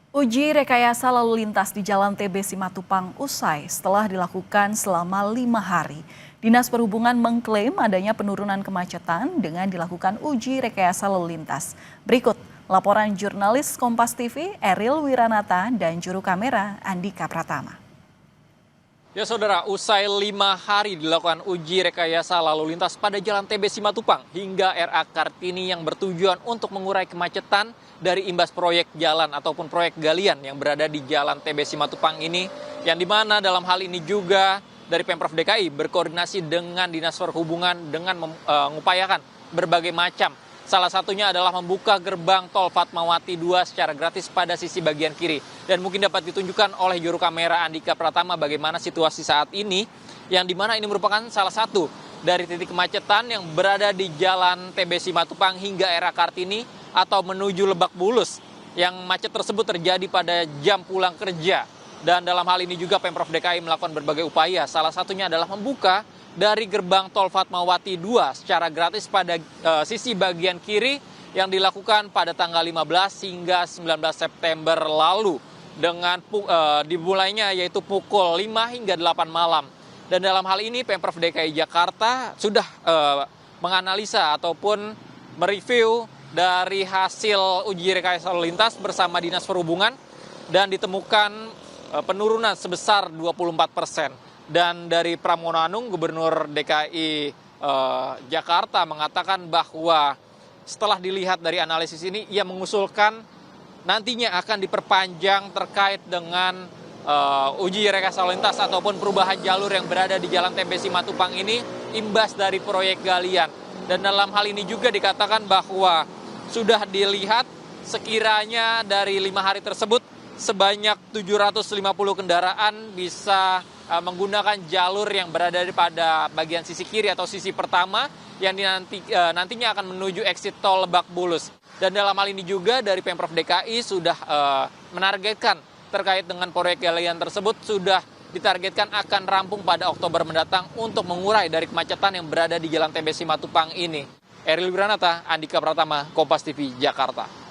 Uji rekayasa lalu lintas di Jalan TB Simatupang usai setelah dilakukan selama 5 hari. Dinas Perhubungan mengklaim adanya penurunan kemacetan dengan dilakukan uji rekayasa lalu lintas. Berikut laporan jurnalis Kompas TV Eril Wiranata dan juru kamera Andika Pratama. Ya saudara, usai 5 hari dilakukan uji rekayasa lalu lintas pada Jalan TB Simatupang hingga RA Kartini yang bertujuan untuk mengurai kemacetan dari imbas proyek jalan ataupun proyek galian yang berada di Jalan TB Simatupang ini, yang dimana dalam hal ini juga dari Pemprov DKI berkoordinasi dengan Dinas Perhubungan dengan mengupayakan berbagai macam. Salah satunya adalah membuka gerbang tol Fatmawati 2 secara gratis pada sisi bagian kiri. Dan mungkin dapat ditunjukkan oleh juru kamera Andika Pratama bagaimana situasi saat ini, yang dimana ini merupakan salah satu dari titik kemacetan yang berada di Jalan TB Simatupang hingga RA Kartini atau menuju Lebak Bulus. Yang macet tersebut terjadi pada jam pulang kerja. Dan dalam hal ini juga Pemprov DKI melakukan berbagai upaya. Salah satunya adalah membuka dari gerbang tol Fatmawati 2 secara gratis pada sisi bagian kiri yang dilakukan pada tanggal 15 hingga 19 September lalu dengan dimulainya yaitu pukul 5 hingga 8 malam. Dan dalam hal ini Pemprov DKI Jakarta sudah menganalisa ataupun mereview dari hasil uji rekayasa lalu lintas bersama Dinas Perhubungan dan ditemukan penurunan sebesar 24%. Dan dari Pramono Anung, Gubernur DKI Jakarta mengatakan bahwa setelah dilihat dari analisis ini, ia mengusulkan nantinya akan diperpanjang terkait dengan uji rekayasa lalu lintas ataupun perubahan jalur yang berada di Jalan TB Simatupang ini imbas dari proyek galian. Dan dalam hal ini juga dikatakan bahwa sudah dilihat sekiranya dari 5 hari tersebut sebanyak 750 kendaraan bisa menggunakan jalur yang berada pada bagian sisi kiri atau sisi pertama yang nantinya akan menuju exit tol Lebak Bulus. Dan dalam hal ini juga dari Pemprov DKI sudah menargetkan terkait dengan proyek galian tersebut sudah ditargetkan akan rampung pada Oktober mendatang untuk mengurai dari kemacetan yang berada di Jalan TB Simatupang ini. Eril Wiranata, Andika Pratama, Kompas TV, Jakarta.